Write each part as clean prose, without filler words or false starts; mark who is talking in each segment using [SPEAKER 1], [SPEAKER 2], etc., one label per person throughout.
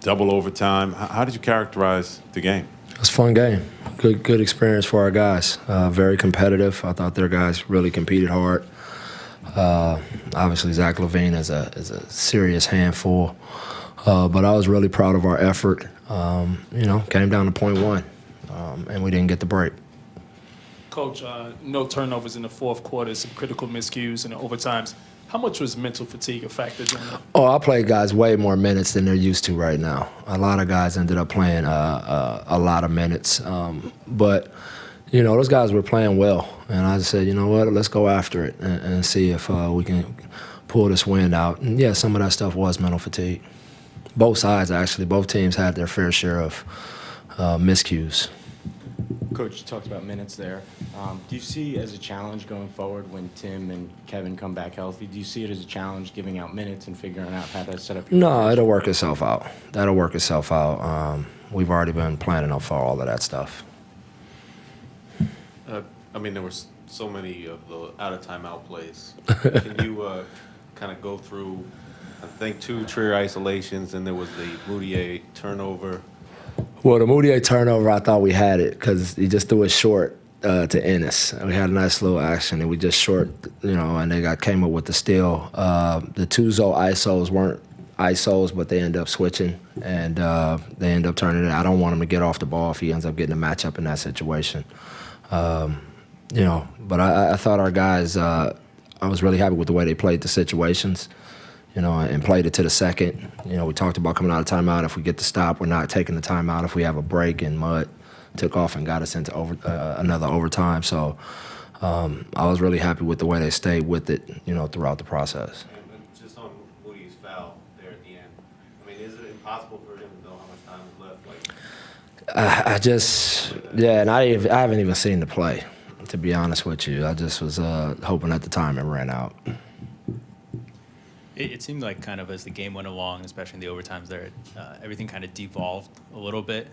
[SPEAKER 1] Double overtime. How did you characterize the game?
[SPEAKER 2] It was a fun game. Good experience for our guys. Very competitive. I thought their guys really competed hard. Obviously, Zach LaVine is a serious handful. But I was really proud of our effort. Came down to point one, and we didn't get the break.
[SPEAKER 3] Coach, no turnovers in the fourth quarter, some critical miscues in the overtimes. How much was mental fatigue a factor during that?
[SPEAKER 2] Oh, I played guys way more minutes than they're used to right now. A lot of guys ended up playing a lot of minutes. But those guys were playing well. And I just said, you know what, let's go after it and see if we can pull this win out. And, yeah, some of that stuff was mental fatigue. Both sides, actually. Both teams had their fair share of miscues.
[SPEAKER 4] Coach, you talked about minutes there. Do you see it as a challenge going forward when Tim and Kevin come back healthy? Do you see it as a challenge giving out minutes and figuring out how to set up your
[SPEAKER 2] No, it'll work itself out. That'll work itself out. We've already been planning for all of that stuff.
[SPEAKER 1] There were so many of the out-of-timeout plays. Can you kind of go through, I think, 2 Trier isolations, and there was the Moutier turnover?
[SPEAKER 2] Well, the Moutier turnover, I thought we had it because he just threw it short to Ennis. We had a nice little action, and we just short, and they came up with the steal. The 2-zone ISOs weren't ISOs, but they end up switching, and they end up turning it. I don't want him to get off the ball if he ends up getting a matchup in that situation. But I thought our guys, I was really happy with the way they played the situations. And played it to the second. We talked about coming out of timeout. If we get the stop, we're not taking the timeout. If we have a break, and Mudd took off and got us into another overtime. So I was really happy with the way they stayed with it, throughout the process.
[SPEAKER 1] And just on Moody's foul there at the end, is it impossible for him to know how much time is left?
[SPEAKER 2] And I haven't even seen the play, to be honest with you. I just was hoping at the time it ran out.
[SPEAKER 5] It seemed like kind of as the game went along, especially in the overtimes there, everything kind of devolved a little bit.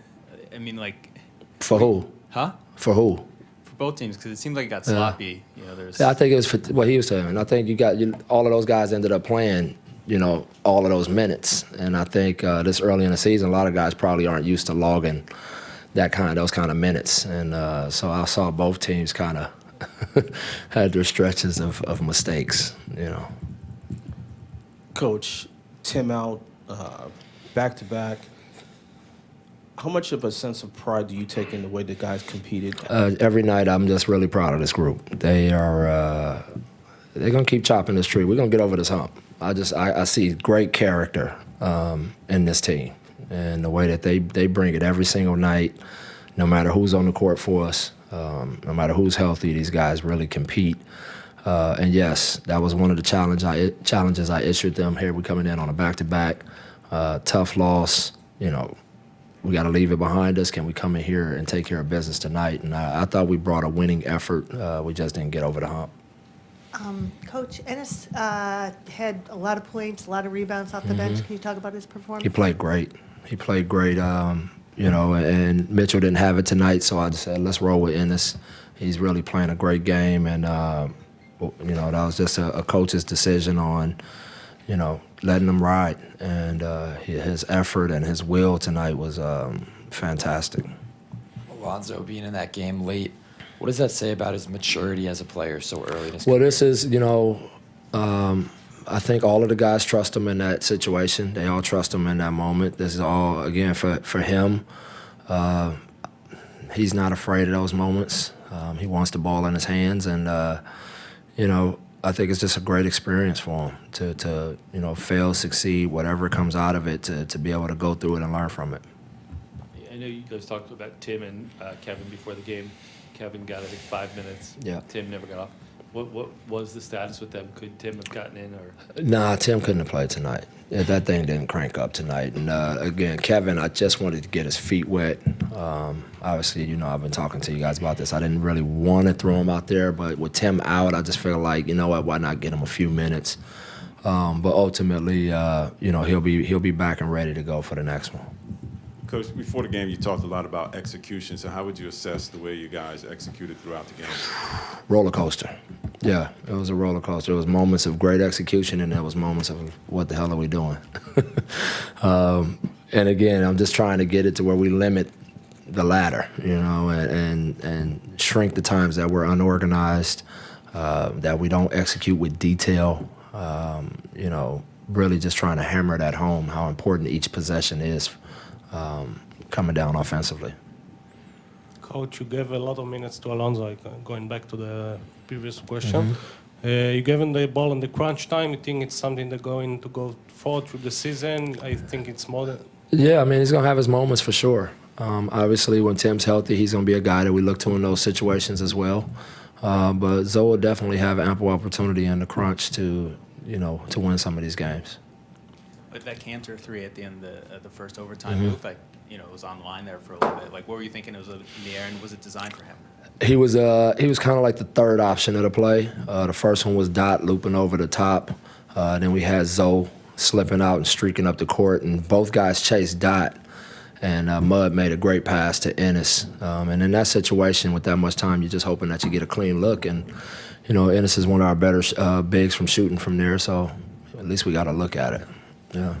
[SPEAKER 2] For who?
[SPEAKER 5] Huh?
[SPEAKER 2] For who?
[SPEAKER 5] For both teams, because it seemed like it got sloppy.
[SPEAKER 2] I think it was for what he was saying. I think all of those guys ended up playing, all of those minutes. And I think this early in the season, a lot of guys probably aren't used to logging those kind of minutes. And so I saw both teams kind of had their stretches of mistakes,
[SPEAKER 6] Coach, Tim out, back-to-back. How much of a sense of pride do you take in the way the guys competed?
[SPEAKER 2] Every night, I'm just really proud of this group. They're going to keep chopping this tree. We're going to get over this hump. I see great character in this team and the way that they bring it every single night, no matter who's on the court for us, no matter who's healthy, these guys really compete. And yes, that was one of the challenges I issued them. Here we coming in on a back-to-back, tough loss. We got to leave it behind us. Can we come in here and take care of business tonight? And I thought we brought a winning effort. We just didn't get over the hump.
[SPEAKER 7] Coach, Ennis had a lot of points, a lot of rebounds off the bench. Can you talk about his performance?
[SPEAKER 2] He played great. And Mitchell didn't have it tonight, so I just said, let's roll with Ennis. He's really playing a great game, and that was just a coach's decision on, letting him ride. And his effort and his will tonight was fantastic.
[SPEAKER 8] Alonzo being in that game late, what does that say about his maturity as a player so early in his
[SPEAKER 2] Well,
[SPEAKER 8] career?
[SPEAKER 2] this is, I think all of the guys trust him in that situation. They all trust him in that moment. This is all, again, for him. He's not afraid of those moments. He wants the ball in his hands, and I think it's just a great experience for him to fail, succeed, whatever comes out of it, to be able to go through it and learn from it.
[SPEAKER 3] I know you guys talked about Tim and Kevin before the game. Kevin got, I think, 5 minutes.
[SPEAKER 2] Yeah.
[SPEAKER 3] Tim never got off. What was the status with them? Could Tim have gotten in? Or
[SPEAKER 2] Nah, Tim couldn't have played tonight. Yeah, that thing didn't crank up tonight. And again, Kevin, I just wanted to get his feet wet. Obviously, I've been talking to you guys about this. I didn't really want to throw him out there, but with Tim out, I just feel like, why not get him a few minutes? But ultimately, he'll be back and ready to go for the next one.
[SPEAKER 1] Coach, before the game, you talked a lot about execution. So how would you assess the way you guys executed throughout the game?
[SPEAKER 2] Roller coaster. Yeah, it was a roller coaster. It was moments of great execution, and there was moments of what the hell are we doing? And again, I'm just trying to get it to where we limit the ladder, and shrink the times that we're unorganized, that we don't execute with detail. Really just trying to hammer that home how important each possession is coming down offensively.
[SPEAKER 9] Coach, you gave a lot of minutes to Alonso. Going back to the previous question, you gave him the ball in the crunch time. You think it's something that's going to go forward through the season? I think it's more than.
[SPEAKER 2] Yeah, I mean, he's going to have his moments for sure. Obviously, when Tim's healthy, he's going to be a guy that we look to in those situations as well. But Zoe will definitely have ample opportunity in the crunch to win some of these games.
[SPEAKER 5] But that Cantor three at the end of the first overtime, it looked like it was on the line there for a little bit. Like, what were you thinking? It was in the air, and was it designed for him?
[SPEAKER 2] He was kind of like the third option of the play. The first one was Dot looping over the top. Then we had Zoe slipping out and streaking up the court, and both guys chased Dot. And Mud made a great pass to Ennis. And in that situation, with that much time, you're just hoping that you get a clean look. And, Ennis is one of our better bigs from shooting from there, so at least we got to look at it. Yeah.